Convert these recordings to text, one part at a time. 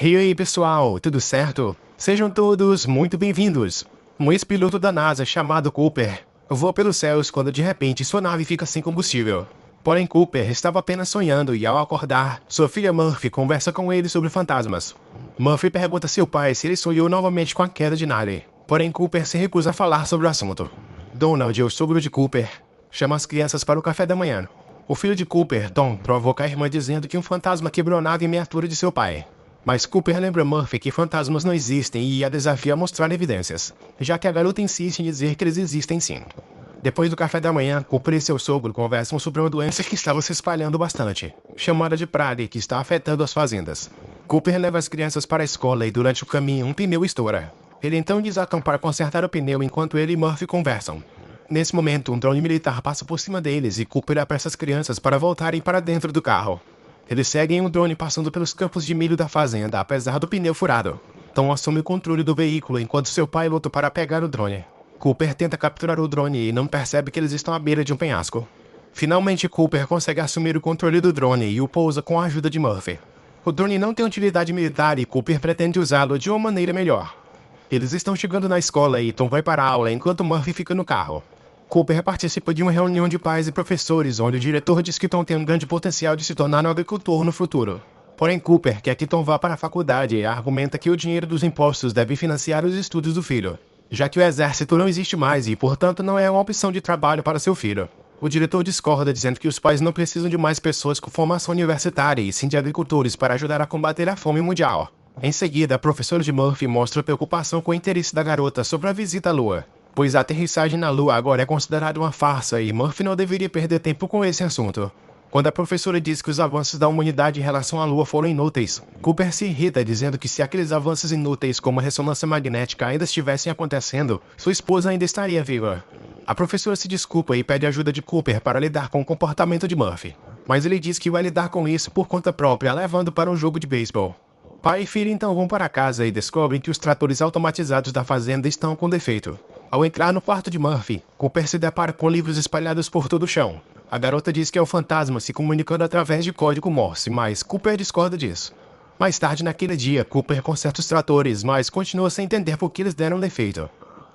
E aí pessoal, tudo certo? Sejam todos muito bem-vindos. Um ex-piloto da NASA chamado Cooper voa pelos céus quando de repente sua nave fica sem combustível. Porém Cooper estava apenas sonhando e ao acordar, sua filha Murphy conversa com ele sobre fantasmas. Murphy pergunta a seu pai se ele sonhou novamente com a queda de nave. Porém Cooper se recusa a falar sobre o assunto. Donald, o sogro de Cooper, chama as crianças para o café da manhã. O filho de Cooper, Tom, provoca a irmã dizendo que um fantasma quebrou a nave em miniatura de seu pai. Mas Cooper lembra Murphy que fantasmas não existem e a desafia a mostrar evidências, já que a garota insiste em dizer que eles existem sim. Depois do café da manhã, Cooper e seu sogro conversam sobre uma doença que estava se espalhando bastante, chamada de praga, que está afetando as fazendas. Cooper leva as crianças para a escola e durante o caminho um pneu estoura. Ele então diz a Tom para consertar o pneu enquanto ele e Murphy conversam. Nesse momento, um drone militar passa por cima deles e Cooper apressa as crianças para voltarem para dentro do carro. Eles seguem um drone passando pelos campos de milho da fazenda, apesar do pneu furado. Tom assume o controle do veículo enquanto seu pai luta para pegar o drone. Cooper tenta capturar o drone e não percebe que eles estão à beira de um penhasco. Finalmente, Cooper consegue assumir o controle do drone e o pousa com a ajuda de Murphy. O drone não tem utilidade militar e Cooper pretende usá-lo de uma maneira melhor. Eles estão chegando na escola e Tom vai para a aula enquanto Murphy fica no carro. Cooper participa de uma reunião de pais e professores, onde o diretor diz que Tom tem um grande potencial de se tornar um agricultor no futuro. Porém, Cooper quer que Tom vá para a faculdade e argumenta que o dinheiro dos impostos deve financiar os estudos do filho, já que o exército não existe mais e, portanto, não é uma opção de trabalho para seu filho. O diretor discorda, dizendo que os pais não precisam de mais pessoas com formação universitária e sim de agricultores para ajudar a combater a fome mundial. Em seguida, a professora de Murphy mostra preocupação com o interesse da garota sobre a visita à Lua, pois a aterrissagem na Lua agora é considerada uma farsa e Murphy não deveria perder tempo com esse assunto. Quando a professora diz que os avanços da humanidade em relação à Lua foram inúteis, Cooper se irrita dizendo que se aqueles avanços inúteis como a ressonância magnética ainda estivessem acontecendo, sua esposa ainda estaria viva. A professora se desculpa e pede ajuda de Cooper para lidar com o comportamento de Murphy, mas ele diz que vai lidar com isso por conta própria, levando para um jogo de beisebol. Pai e filho então vão para casa e descobrem que os tratores automatizados da fazenda estão com defeito. Ao entrar no quarto de Murphy, Cooper se depara com livros espalhados por todo o chão. A garota diz que é o fantasma se comunicando através de código Morse, mas Cooper discorda disso. Mais tarde naquele dia, Cooper conserta os tratores, mas continua sem entender por que eles deram defeito.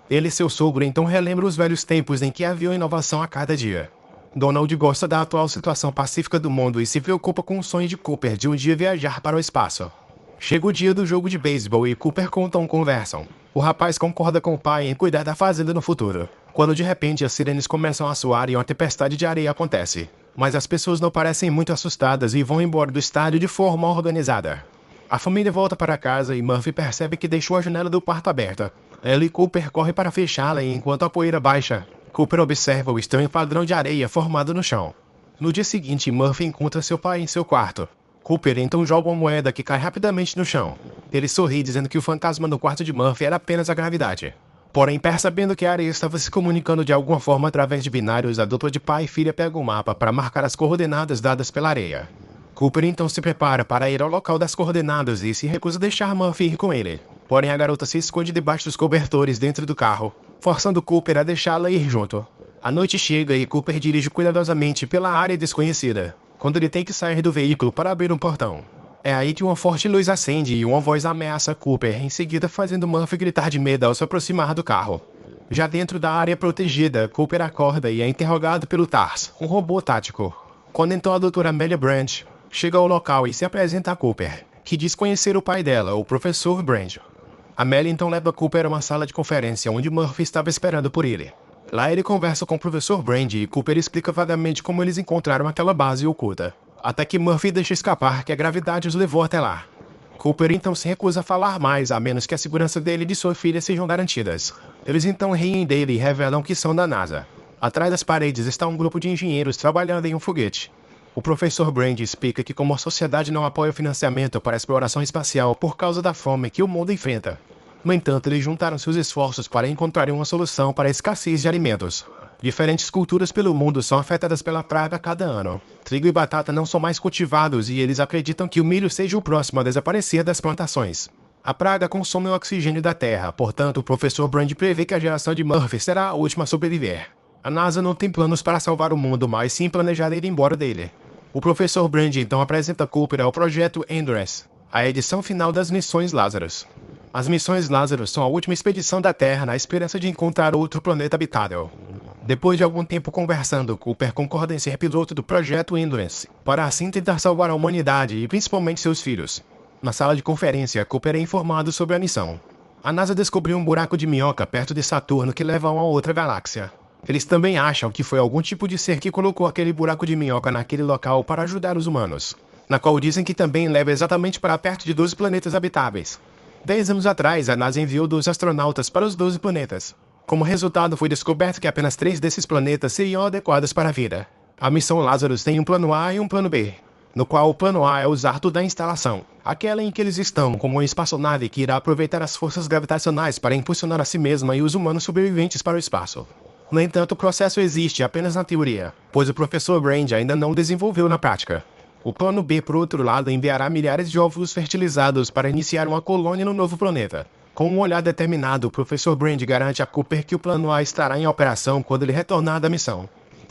Ele e seu sogro então relembram os velhos tempos em que havia inovação a cada dia. Donald gosta da atual situação pacífica do mundo e se preocupa com o sonho de Cooper de um dia viajar para o espaço. Chega o dia do jogo de beisebol e Cooper com Tom conversam. O rapaz concorda com o pai em cuidar da fazenda no futuro, quando de repente as sirenes começam a soar e uma tempestade de areia acontece. Mas as pessoas não parecem muito assustadas e vão embora do estádio de forma organizada. A família volta para casa e Murphy percebe que deixou a janela do quarto aberta. Ela e Cooper correm para fechá-la e enquanto a poeira baixa, Cooper observa o estranho padrão de areia formado no chão. No dia seguinte, Murphy encontra seu pai em seu quarto. Cooper então joga uma moeda que cai rapidamente no chão. Ele sorri dizendo que o fantasma no quarto de Murphy era apenas a gravidade. Porém, percebendo que a areia estava se comunicando de alguma forma através de binários, a dupla de pai e filha pega um mapa para marcar as coordenadas dadas pela areia. Cooper então se prepara para ir ao local das coordenadas e se recusa a deixar Murphy ir com ele. Porém, a garota se esconde debaixo dos cobertores dentro do carro, forçando Cooper a deixá-la ir junto. A noite chega e Cooper dirige cuidadosamente pela área desconhecida, quando ele tem que sair do veículo para abrir um portão. É aí que uma forte luz acende e uma voz ameaça Cooper, em seguida fazendo Murphy gritar de medo ao se aproximar do carro. Já dentro da área protegida, Cooper acorda e é interrogado pelo TARS, um robô tático. Quando então a doutora Amelia Branch chega ao local e se apresenta a Cooper, que diz conhecer o pai dela, o professor Branch. Amelia então leva Cooper a uma sala de conferência onde Murphy estava esperando por ele. Lá ele conversa com o professor Brandy e Cooper explica vagamente como eles encontraram aquela base oculta, até que Murphy deixa escapar que a gravidade os levou até lá. Cooper então se recusa a falar mais, a menos que a segurança dele e de sua filha sejam garantidas. Eles então riem dele e revelam que são da NASA. Atrás das paredes está um grupo de engenheiros trabalhando em um foguete. O professor Brandy explica que como a sociedade não apoia o financiamento para a exploração espacial por causa da fome que o mundo enfrenta. No entanto, eles juntaram seus esforços para encontrarem uma solução para a escassez de alimentos. Diferentes culturas pelo mundo são afetadas pela praga a cada ano. Trigo e batata não são mais cultivados e eles acreditam que o milho seja o próximo a desaparecer das plantações. A praga consome o oxigênio da terra, portanto o professor Brand prevê que a geração de Murphy será a última a sobreviver. A NASA não tem planos para salvar o mundo, mas sim planejar ir embora dele. O professor Brand então apresenta Cooper ao projeto Endurance, A edição final das missões Lazarus. As missões Lazarus são a última expedição da Terra na esperança de encontrar outro planeta habitável. Depois de algum tempo conversando, Cooper concorda em ser piloto do projeto Endurance, para assim tentar salvar a humanidade e principalmente seus filhos. Na sala de conferência, Cooper é informado sobre a missão. A NASA descobriu um buraco de minhoca perto de Saturno que leva a uma outra galáxia. Eles também acham que foi algum tipo de ser que colocou aquele buraco de minhoca naquele local para ajudar os humanos, na qual dizem que também leva exatamente para perto de 12 planetas habitáveis. 10 anos atrás, a NASA enviou 12 astronautas para os 12 planetas. Como resultado, foi descoberto que apenas 3 desses planetas seriam adequados para a vida. A missão Lazarus tem um plano A e um plano B, no qual o plano A é usar toda a instalação, aquela em que eles estão, como uma espaçonave que irá aproveitar as forças gravitacionais para impulsionar a si mesma e os humanos sobreviventes para o espaço. No entanto, o processo existe apenas na teoria, pois o professor Brand ainda não desenvolveu na prática. O plano B, por outro lado, enviará milhares de óvulos fertilizados para iniciar uma colônia no novo planeta. Com um olhar determinado, o professor Brand garante a Cooper que o plano A estará em operação quando ele retornar da missão.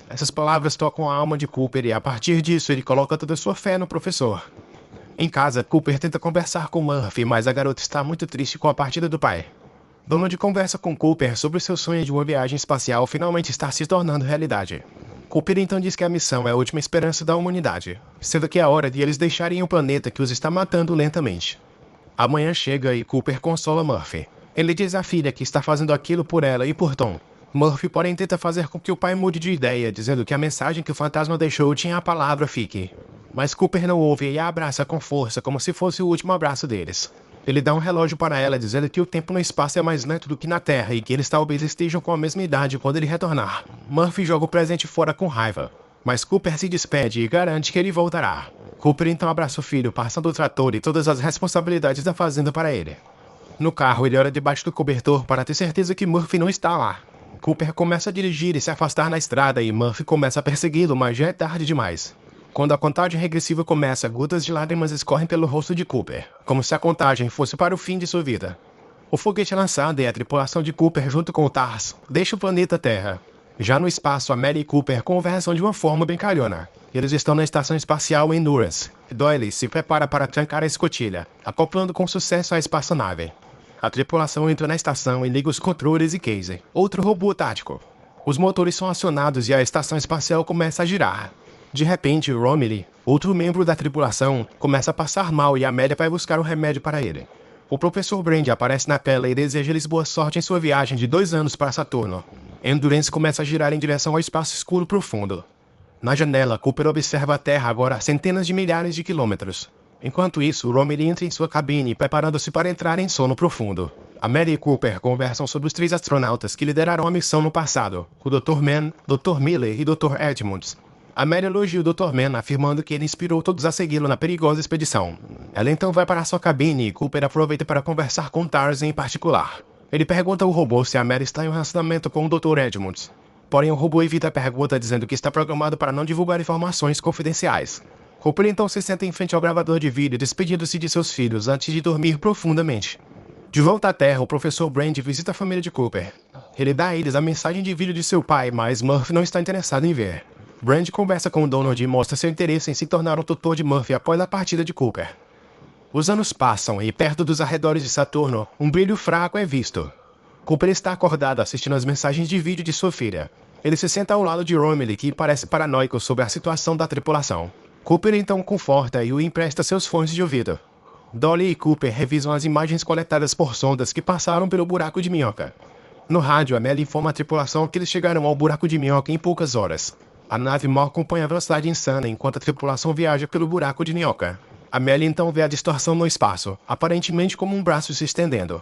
Essas palavras tocam a alma de Cooper e, a partir disso, ele coloca toda a sua fé no professor. Em casa, Cooper tenta conversar com Murphy, mas a garota está muito triste com a partida do pai. Donald conversa com Cooper sobre seu sonho de uma viagem espacial finalmente estar se tornando realidade. Cooper então diz que a missão é a última esperança da humanidade, sendo que é hora de eles deixarem o planeta que os está matando lentamente. Amanhã chega e Cooper consola Murphy. Ele diz à filha que está fazendo aquilo por ela e por Tom. Murphy, porém, tenta fazer com que o pai mude de ideia, dizendo que a mensagem que o fantasma deixou tinha a palavra fique. Mas Cooper não ouve e a abraça com força, como se fosse o último abraço deles. Ele dá um relógio para ela, dizendo que o tempo no espaço é mais lento do que na Terra e que eles talvez estejam com a mesma idade quando ele retornar. Murphy joga o presente fora com raiva, mas Cooper se despede e garante que ele voltará. Cooper então abraça o filho, passando o trator e todas as responsabilidades da fazenda para ele. No carro, ele olha debaixo do cobertor para ter certeza que Murphy não está lá. Cooper começa a dirigir e se afastar na estrada e Murphy começa a persegui-lo, mas já é tarde demais. Quando a contagem regressiva começa, gotas de lágrimas escorrem pelo rosto de Cooper, como se a contagem fosse para o fim de sua vida. O foguete é lançado e a tripulação de Cooper, junto com o TARS, deixa o planeta Terra. Já no espaço, a Mary e Cooper conversam de uma forma brincalhona. Eles estão na estação espacial Endurance. Doyle se prepara para trancar a escotilha, acoplando com sucesso a espaçonave. A tripulação entra na estação e liga os controles e Casey, outro robô tático. Os motores são acionados e a estação espacial começa a girar. De repente, Romilly, outro membro da tripulação, começa a passar mal e Amélia vai buscar um remédio para ele. O professor Brand aparece na tela e deseja-lhes boa sorte em sua viagem de 2 anos para Saturno. Endurance começa a girar em direção ao espaço escuro profundo. Na janela, Cooper observa a Terra agora a centenas de milhares de quilômetros. Enquanto isso, Romilly entra em sua cabine, preparando-se para entrar em sono profundo. Amélia e Cooper conversam sobre os 3 astronautas que lideraram a missão no passado, o Dr. Mann, Dr. Miller e Dr. Edmunds. Amélia elogia o Dr. Mann, afirmando que ele inspirou todos a segui-lo na perigosa expedição. Ela então vai para sua cabine e Cooper aproveita para conversar com Tarzan em particular. Ele pergunta ao robô se Amélia está em um relacionamento com o Dr. Edmunds. Porém, o robô evita a pergunta, dizendo que está programado para não divulgar informações confidenciais. Cooper então se senta em frente ao gravador de vídeo, despedindo-se de seus filhos antes de dormir profundamente. De volta à Terra, o professor Brand visita a família de Cooper. Ele dá a eles a mensagem de vídeo de seu pai, mas Murphy não está interessado em ver. Brand conversa com Donald e mostra seu interesse em se tornar um tutor de Murphy após a partida de Cooper. Os anos passam e, perto dos arredores de Saturno, um brilho fraco é visto. Cooper está acordado assistindo as mensagens de vídeo de sua filha. Ele se senta ao lado de Romilly, que parece paranoico sobre a situação da tripulação. Cooper então o conforta e o empresta seus fones de ouvido. Dolly e Cooper revisam as imagens coletadas por sondas que passaram pelo buraco de minhoca. No rádio, Amélia informa a tripulação que eles chegaram ao buraco de minhoca em poucas horas. A nave mal acompanha a velocidade insana enquanto a tripulação viaja pelo buraco de minhoca. Amélia então vê a distorção no espaço, aparentemente como um braço se estendendo.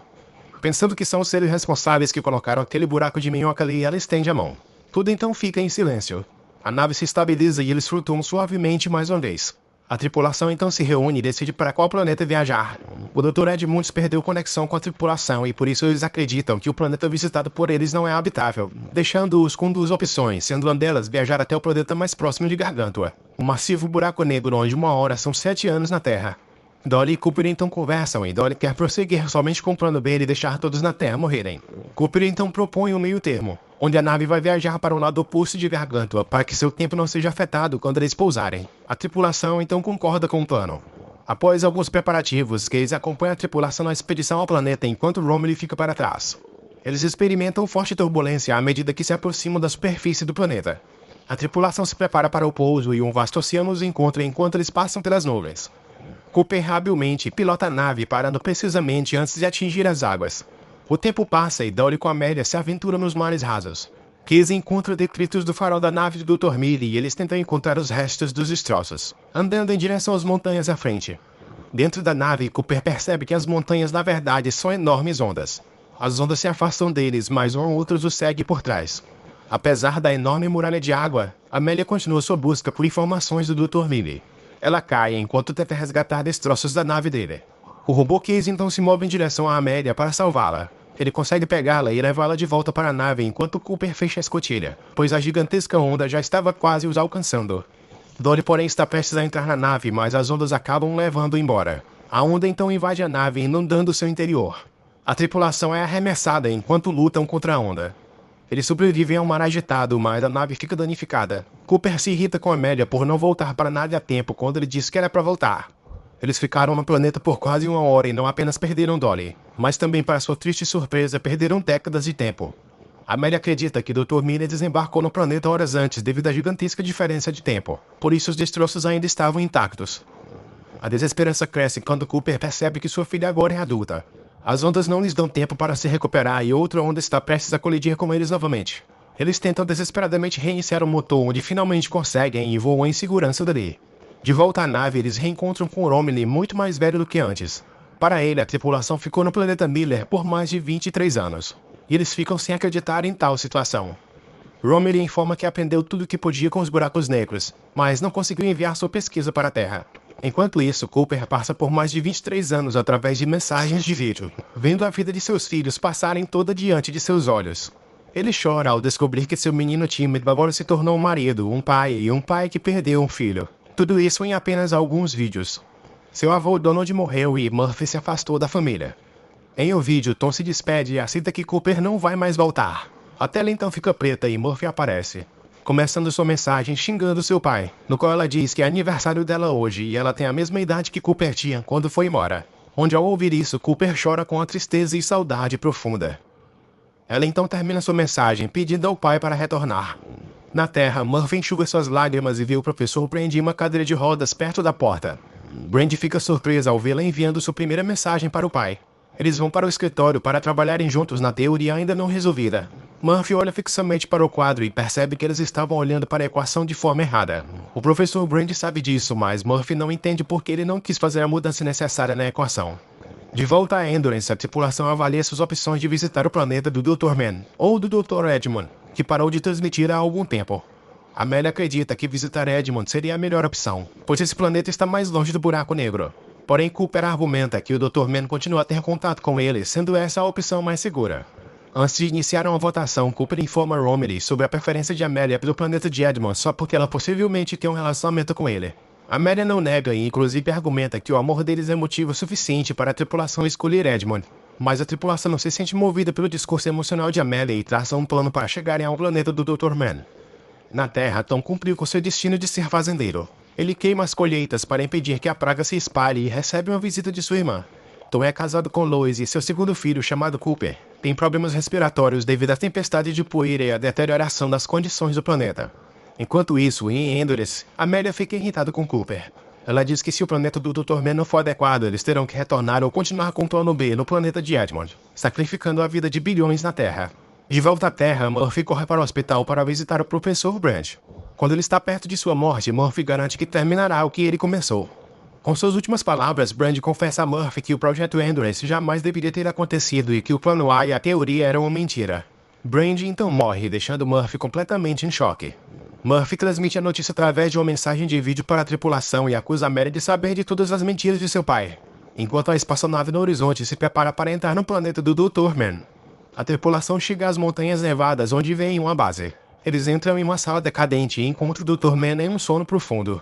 Pensando que são os seres responsáveis que colocaram aquele buraco de minhoca ali, ela estende a mão. Tudo então fica em silêncio. A nave se estabiliza e eles flutuam suavemente mais uma vez. A tripulação então se reúne e decide para qual planeta viajar. O Dr. Edmunds perdeu conexão com a tripulação e por isso eles acreditam que o planeta visitado por eles não é habitável, deixando-os com 2 opções, sendo uma delas viajar até o planeta mais próximo de Gargantua, um massivo buraco negro onde 1 hora são 7 anos na Terra. Dolly e Cooper então conversam e Dolly quer prosseguir somente com o plano B e deixar todos na Terra morrerem. Cooper então propõe um meio termo, onde a nave vai viajar para o lado oposto de Gargantua para que seu tempo não seja afetado quando eles pousarem. A tripulação então concorda com o plano. Após alguns preparativos, Case acompanha a tripulação na expedição ao planeta enquanto Romilly fica para trás. Eles experimentam forte turbulência à medida que se aproximam da superfície do planeta. A tripulação se prepara para o pouso e um vasto oceano os encontra enquanto eles passam pelas nuvens. Cooper habilmente pilota a nave parando precisamente antes de atingir as águas. O tempo passa e Dory com Amélia se aventuram nos mares rasos. Case encontra detritos do farol da nave do Dr. Mealy e eles tentam encontrar os restos dos destroços, andando em direção às montanhas à frente. Dentro da nave, Cooper percebe que as montanhas na verdade são enormes ondas. As ondas se afastam deles, mas um ou outros os segue por trás. Apesar da enorme muralha de água, Amélia continua sua busca por informações do Dr. Mealy. Ela cai enquanto tenta resgatar destroços da nave dele. O robô Case então se move em direção a Amélia para salvá-la. Ele consegue pegá-la e levá-la de volta para a nave enquanto Cooper fecha a escotilha, pois a gigantesca onda já estava quase os alcançando. Dory, porém, está prestes a entrar na nave, mas as ondas acabam levando-o embora. A onda então invade a nave, inundando seu interior. A tripulação é arremessada enquanto lutam contra a onda. Eles sobrevivem a um mar agitado, mas a nave fica danificada. Cooper se irrita com Amélia por não voltar para a nave a tempo quando ele disse que era para voltar. Eles ficaram no planeta por quase 1 hora e não apenas perderam Dolly, mas também, para sua triste surpresa, perderam décadas de tempo. Amélia acredita que Dr. Mealy desembarcou no planeta horas antes devido à gigantesca diferença de tempo, por isso os destroços ainda estavam intactos. A desesperança cresce quando Cooper percebe que sua filha agora é adulta. As ondas não lhes dão tempo para se recuperar e outra onda está prestes a colidir com eles novamente. Eles tentam desesperadamente reiniciar o motor, onde finalmente conseguem e voam em segurança dali. De volta à nave, eles reencontram com Romilly muito mais velho do que antes. Para ele, a tripulação ficou no planeta Miller por mais de 23 anos. E eles ficam sem acreditar em tal situação. Romilly informa que aprendeu tudo o que podia com os buracos negros, mas não conseguiu enviar sua pesquisa para a Terra. Enquanto isso, Cooper passa por mais de 23 anos através de mensagens de vídeo, vendo a vida de seus filhos passarem toda diante de seus olhos. Ele chora ao descobrir que seu menino tímido agora se tornou um marido, um pai e um pai que perdeu um filho. Tudo isso em apenas alguns vídeos. Seu avô Donald morreu e Murphy se afastou da família. Em um vídeo, Tom se despede e aceita que Cooper não vai mais voltar. A tela então fica preta e Murphy aparece, começando sua mensagem xingando seu pai, no qual ela diz que é aniversário dela hoje e ela tem a mesma idade que Cooper tinha quando foi embora. Onde ao ouvir isso, Cooper chora com a tristeza e saudade profunda. Ela então termina sua mensagem pedindo ao pai para retornar. Na Terra, Murphy enxuga suas lágrimas e vê o professor Brand em uma cadeira de rodas perto da porta. Brand fica surpresa ao vê-la enviando sua primeira mensagem para o pai. Eles vão para o escritório para trabalharem juntos na teoria ainda não resolvida. Murphy olha fixamente para o quadro e percebe que eles estavam olhando para a equação de forma errada. O professor Brand sabe disso, mas Murphy não entende porque ele não quis fazer a mudança necessária na equação. De volta a Endurance, a tripulação avalia suas opções de visitar o planeta do Dr. Man, ou do Dr. Edmund, que parou de transmitir há algum tempo. Amélia acredita que visitar Edmund seria a melhor opção, pois esse planeta está mais longe do buraco negro. Porém, Cooper argumenta que o Dr. Man continua a ter contato com ele, sendo essa a opção mais segura. Antes de iniciar uma votação, Cooper informa Romilly sobre a preferência de Amélia pelo planeta de Edmund só porque ela possivelmente tem um relacionamento com ele. Amélia não nega e inclusive argumenta que o amor deles é motivo suficiente para a tripulação escolher Edmund. Mas a tripulação não se sente movida pelo discurso emocional de Amélia e traça um plano para chegarem ao planeta do Dr. Man. Na Terra, Tom cumpriu com seu destino de ser fazendeiro. Ele queima as colheitas para impedir que a praga se espalhe e recebe uma visita de sua irmã. Tom é casado com Lois e seu segundo filho, chamado Cooper, tem problemas respiratórios devido à tempestade de poeira e à deterioração das condições do planeta. Enquanto isso, em Endurance, Amélia fica irritada com Cooper. Ela diz que se o planeta do Dr. Man não for adequado, eles terão que retornar ou continuar com o plano B no planeta de Edmund, sacrificando a vida de bilhões na Terra. De volta à Terra, Murphy corre para o hospital para visitar o professor Brand. Quando ele está perto de sua morte, Murphy garante que terminará o que ele começou. Com suas últimas palavras, Brand confessa a Murphy que o projeto Endurance jamais deveria ter acontecido e que o plano A e a teoria eram uma mentira. Brand então morre, deixando Murphy completamente em choque. Murphy transmite a notícia através de uma mensagem de vídeo para a tripulação e acusa Mary de saber de todas as mentiras de seu pai, enquanto a espaçonave no horizonte se prepara para entrar no planeta do Dr. Man. A tripulação chega às montanhas nevadas onde vem uma base. Eles entram em uma sala decadente e encontram o Dr. Man em um sono profundo.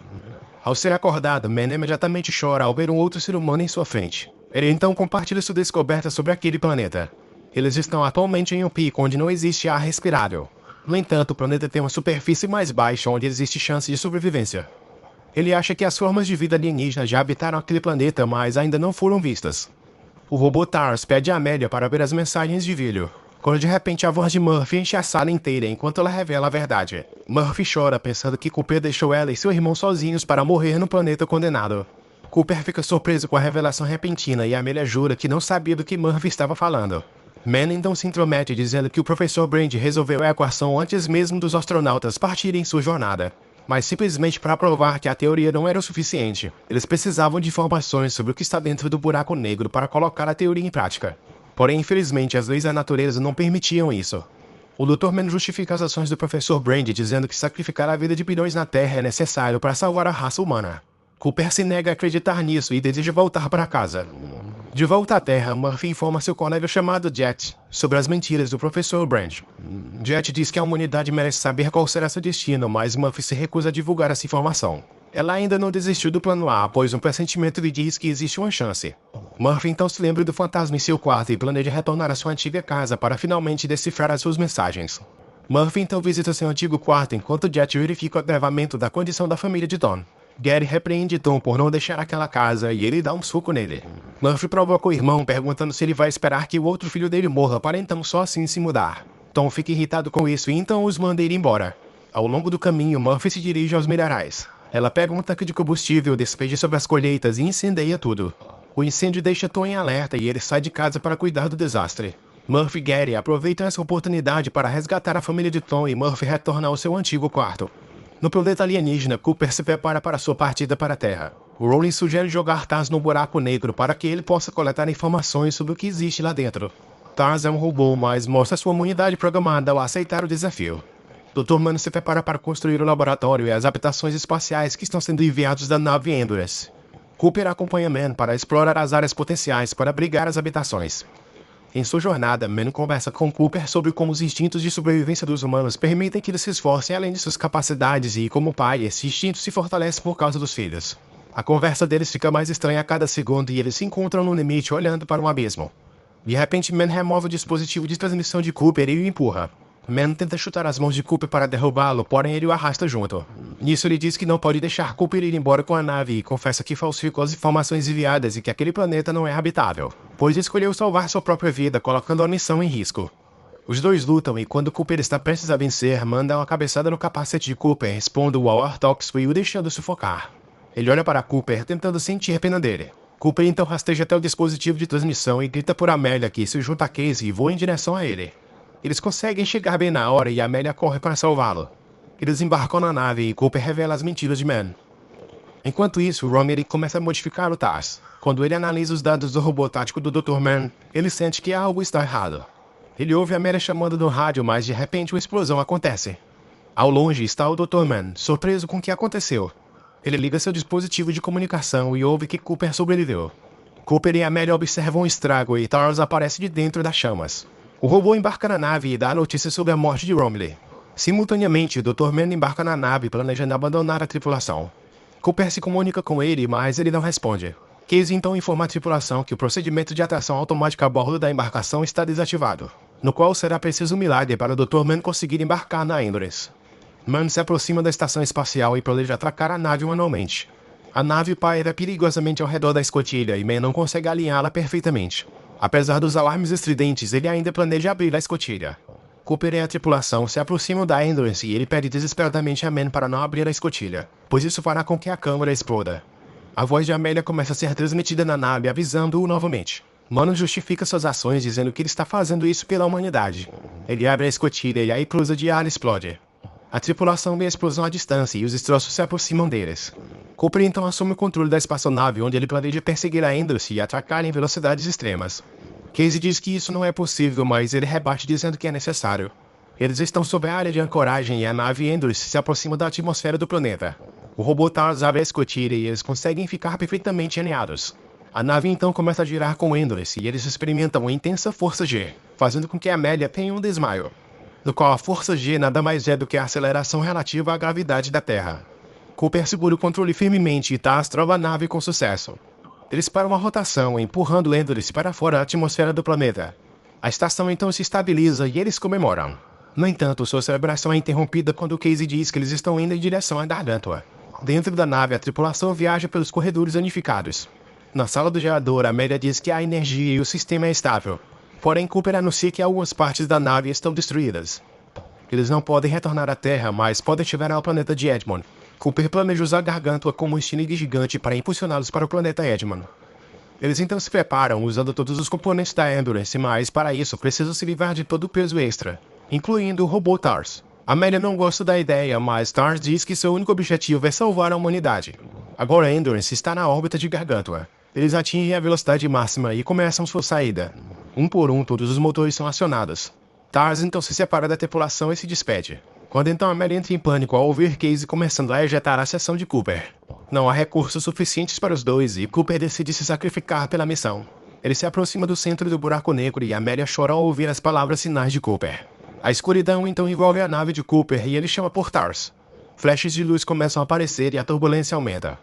Ao ser acordado, Man imediatamente chora ao ver um outro ser humano em sua frente. Ele então compartilha sua descoberta sobre aquele planeta. Eles estão atualmente em um pico onde não existe ar respirável. No entanto, o planeta tem uma superfície mais baixa onde existe chance de sobrevivência. Ele acha que as formas de vida alienígena já habitaram aquele planeta, mas ainda não foram vistas. O robô TARS pede a Amélia para ver as mensagens de vídeo, quando de repente a voz de Murphy enche a sala inteira enquanto ela revela a verdade. Murphy chora pensando que Cooper deixou ela e seu irmão sozinhos para morrer no planeta condenado. Cooper fica surpreso com a revelação repentina e Amélia jura que não sabia do que Murphy estava falando. Man então se intromete dizendo que o professor Brand resolveu a equação antes mesmo dos astronautas partirem em sua jornada, mas simplesmente para provar que a teoria não era o suficiente. Eles precisavam de informações sobre o que está dentro do buraco negro para colocar a teoria em prática. Porém, infelizmente, as leis da natureza não permitiam isso. O Dr. Man justifica as ações do professor Brand dizendo que sacrificar a vida de bilhões na Terra é necessário para salvar a raça humana. Cooper se nega a acreditar nisso e deseja voltar para casa. De volta à Terra, Murphy informa seu colega chamado Jet sobre as mentiras do professor Brand. Jet diz que a humanidade merece saber qual será seu destino, mas Murphy se recusa a divulgar essa informação. Ela ainda não desistiu do plano A, pois um pressentimento lhe diz que existe uma chance. Murphy então se lembra do fantasma em seu quarto e planeja retornar à sua antiga casa para finalmente decifrar as suas mensagens. Murphy então visita seu antigo quarto enquanto Jet verifica o agravamento da condição da família de Tom. Gary repreende Tom por não deixar aquela casa e ele dá um soco nele. Murphy provoca o irmão perguntando se ele vai esperar que o outro filho dele morra para então só assim se mudar. Tom fica irritado com isso e então os manda ir embora. Ao longo do caminho, Murphy se dirige aos minerais. Ela pega um tanque de combustível, despeja sobre as colheitas e incendeia tudo. O incêndio deixa Tom em alerta e ele sai de casa para cuidar do desastre. Murphy e Gary aproveitam essa oportunidade para resgatar a família de Tom e Murphy retorna ao seu antigo quarto. No planeta alienígena, Cooper se prepara para sua partida para a Terra. O Rowling sugere jogar Taz no buraco negro para que ele possa coletar informações sobre o que existe lá dentro. Taz é um robô, mas mostra sua imunidade programada ao aceitar o desafio. Dr. Man se prepara para construir o laboratório e as habitações espaciais que estão sendo enviados da nave Endurance. Cooper acompanha Man para explorar as áreas potenciais para abrigar as habitações. Em sua jornada, Man conversa com Cooper sobre como os instintos de sobrevivência dos humanos permitem que eles se esforcem além de suas capacidades e, como pai, esse instinto se fortalece por causa dos filhos. A conversa deles fica mais estranha a cada segundo e eles se encontram no limite olhando para um abismo. De repente, Man remove o dispositivo de transmissão de Cooper e o empurra. Man tenta chutar as mãos de Cooper para derrubá-lo, porém ele o arrasta junto. Nisso ele diz que não pode deixar Cooper ir embora com a nave e confessa que falsificou as informações enviadas e que aquele planeta não é habitável, pois escolheu salvar sua própria vida colocando a missão em risco. Os dois lutam e quando Cooper está prestes a vencer, manda uma cabeçada no capacete de Cooper, expondo-o ao Artox e o deixando sufocar. Ele olha para Cooper tentando sentir pena dele. Cooper então rasteja até o dispositivo de transmissão e grita por Amélia que se junta a Casey e voa em direção a ele. Eles conseguem chegar bem na hora e Amélia corre para salvá-lo. Eles embarcam na nave e Cooper revela as mentiras de Man. Enquanto isso, Romero começa a modificar o TARS. Quando ele analisa os dados do robô tático do Dr. Man, ele sente que algo está errado. Ele ouve Amélia chamando no rádio, mas de repente uma explosão acontece. Ao longe está o Dr. Man, surpreso com o que aconteceu. Ele liga seu dispositivo de comunicação e ouve que Cooper sobreviveu. Cooper e Amélia observam o estrago e TARS aparece de dentro das chamas. O robô embarca na nave e dá notícias sobre a morte de Romilly. Simultaneamente, o Dr. Man embarca na nave planejando abandonar a tripulação. Cooper se comunica com ele, mas ele não responde. Casey então informa a tripulação que o procedimento de atração automática a bordo da embarcação está desativado, no qual será preciso um milagre para o Dr. Man conseguir embarcar na Endurance. Man se aproxima da estação espacial e planeja atracar a nave manualmente. A nave paira perigosamente ao redor da escotilha e Man não consegue alinhá-la perfeitamente. Apesar dos alarmes estridentes, ele ainda planeja abrir a escotilha. Cooper e a tripulação se aproximam da Endurance e ele pede desesperadamente a Man para não abrir a escotilha, pois isso fará com que a câmara exploda. A voz de Amélia começa a ser transmitida na nave, avisando-o novamente. Man justifica suas ações dizendo que ele está fazendo isso pela humanidade. Ele abre a escotilha e a eclusa de ar explode. A tripulação vê a explosão à distância e os destroços se aproximam deles. Cooper então assume o controle da espaçonave, onde ele planeja perseguir a Endurance e atacar em velocidades extremas. Casey diz que isso não é possível, mas ele rebate dizendo que é necessário. Eles estão sob a área de ancoragem e a nave Endurance se aproxima da atmosfera do planeta. O robô TARS abre a escotilha e eles conseguem ficar perfeitamente alinhados. A nave então começa a girar com Endurance e eles experimentam uma intensa força G, fazendo com que Amélia tenha um desmaio, no qual a força G nada mais é do que a aceleração relativa à gravidade da Terra. Cooper segura o controle firmemente e TARS trava a nave com sucesso. Eles param a rotação, empurrando Endurance para fora da atmosfera do planeta. A estação então se estabiliza e eles comemoram. No entanto, sua celebração é interrompida quando Casey diz que eles estão indo em direção a Gargantua. Dentro da nave, a tripulação viaja pelos corredores danificados. Na sala do gerador, Amélia diz que a energia e o sistema é estável. Porém, Cooper anuncia que algumas partes da nave estão destruídas. Eles não podem retornar à Terra, mas podem chegar ao planeta de Edmond. Cooper planeja usar Gargantua como um estilingue gigante para impulsioná-los para o planeta Edmond. Eles então se preparam usando todos os componentes da Ambulance, mas para isso precisam se livrar de todo o peso extra, incluindo o robô TARS. Amélia não gosta da ideia, mas TARS diz que seu único objetivo é salvar a humanidade. Agora a Endurance está na órbita de Gargantua. Eles atingem a velocidade máxima e começam sua saída. Um por um, todos os motores são acionados. TARS então se separa da tripulação e se despede. Quando então Amélia entra em pânico ao ouvir Casey começando a ejetar a seção de Cooper. Não há recursos suficientes para os dois e Cooper decide se sacrificar pela missão. Ele se aproxima do centro do buraco negro e Amélia chora ao ouvir as palavras finais de Cooper. A escuridão então envolve a nave de Cooper e ele chama por TARS. Flashes de luz começam a aparecer e a turbulência aumenta.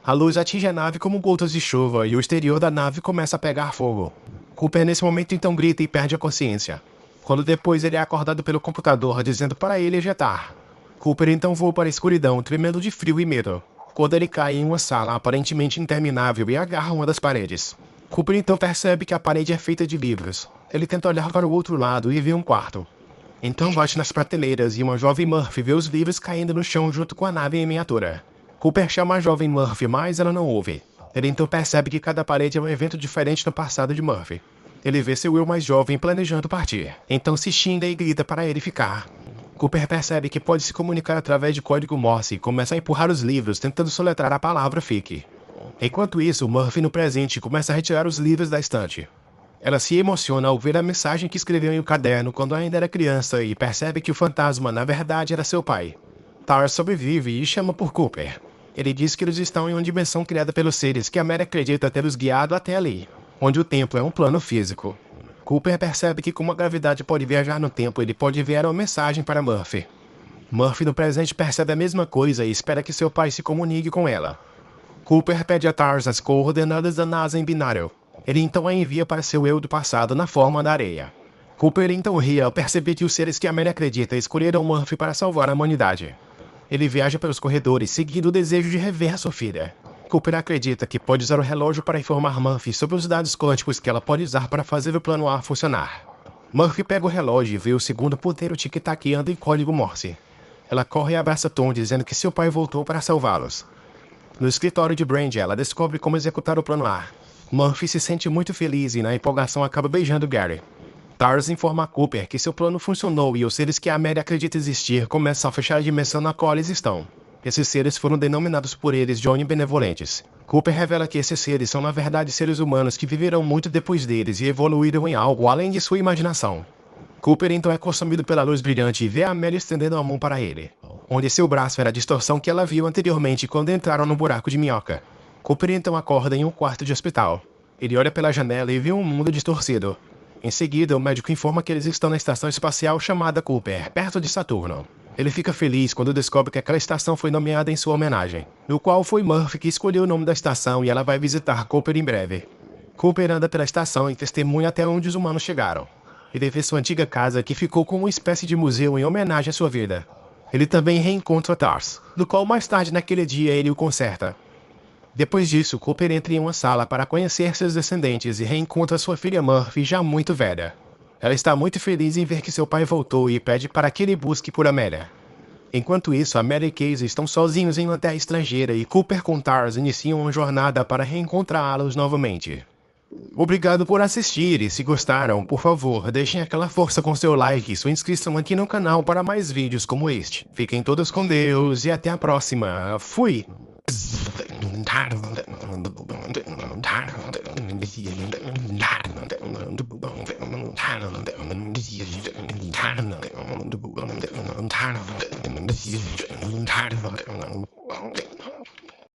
A luz atinge a nave como gotas de chuva e o exterior da nave começa a pegar fogo. Cooper nesse momento então grita e perde a consciência. Quando depois ele é acordado pelo computador dizendo para ele ejetar. Cooper então voa para a escuridão, tremendo de frio e medo. Quando ele cai em uma sala aparentemente interminável e agarra uma das paredes. Cooper então percebe que a parede é feita de livros. Ele tenta olhar para o outro lado e vê um quarto. Então bate nas prateleiras e uma jovem Murphy vê os livros caindo no chão junto com a nave em miniatura. Cooper chama a jovem Murphy, mas ela não ouve. Ele então percebe que cada parede é um evento diferente no passado de Murphy. Ele vê seu eu mais jovem planejando partir. Então se xinga e grita para ele ficar. Cooper percebe que pode se comunicar através de código Morse e começa a empurrar os livros tentando soletrar a palavra fique. Enquanto isso, Murphy no presente começa a retirar os livros da estante. Ela se emociona ao ver a mensagem que escreveu em um caderno quando ainda era criança e percebe que o fantasma na verdade era seu pai. TARS sobrevive e chama por Cooper. Ele diz que eles estão em uma dimensão criada pelos seres que Amélia acredita ter os guiado até ali, onde o tempo é um plano físico. Cooper percebe que como a gravidade pode viajar no tempo, ele pode enviar uma mensagem para Murphy. Murphy no presente percebe a mesma coisa e espera que seu pai se comunique com ela. Cooper pede a TARS as coordenadas da NASA em binário. Ele então a envia para seu eu do passado na forma da areia. Cooper então ri ao perceber que os seres que Amélia acredita escolheram Murphy para salvar a humanidade. Ele viaja pelos corredores seguindo o desejo de rever sua filha. Cooper acredita que pode usar o relógio para informar Murphy sobre os dados quânticos que ela pode usar para fazer o plano A funcionar. Murphy pega o relógio e vê o segundo ponteiro tic-taqueando em código Morse. Ela corre e abraça Tom dizendo que seu pai voltou para salvá-los. No escritório de Brand, ela descobre como executar o plano A. Murphy se sente muito feliz e na empolgação acaba beijando Gary. TARS informa a Cooper que seu plano funcionou e os seres que a Amélia acredita existir começam a fechar a dimensão na qual eles estão. Esses seres foram denominados por eles Johnny Benevolentes. Cooper revela que esses seres são na verdade seres humanos que viverão muito depois deles e evoluíram em algo além de sua imaginação. Cooper então é consumido pela luz brilhante e vê a Amélia estendendo a mão para ele, onde seu braço era a distorção que ela viu anteriormente quando entraram no buraco de minhoca. Cooper então acorda em um quarto de hospital. Ele olha pela janela e vê um mundo distorcido. Em seguida, o médico informa que eles estão na estação espacial chamada Cooper, perto de Saturno. Ele fica feliz quando descobre que aquela estação foi nomeada em sua homenagem, no qual foi Murphy que escolheu o nome da estação e ela vai visitar Cooper em breve. Cooper anda pela estação e testemunha até onde os humanos chegaram. Ele vê sua antiga casa que ficou como uma espécie de museu em homenagem à sua vida. Ele também reencontra TARS, do qual mais tarde naquele dia ele o conserta. Depois disso, Cooper entra em uma sala para conhecer seus descendentes e reencontra sua filha Murphy já muito velha. Ela está muito feliz em ver que seu pai voltou e pede para que ele busque por Amélia. Enquanto isso, Amélia e Casey estão sozinhos em uma terra estrangeira e Cooper com TARS iniciam uma jornada para reencontrá-los novamente. Obrigado por assistir e se gostaram, por favor, deixem aquela força com seu like e sua inscrição aqui no canal para mais vídeos como este. Fiquem todos com Deus e até a próxima. Fui!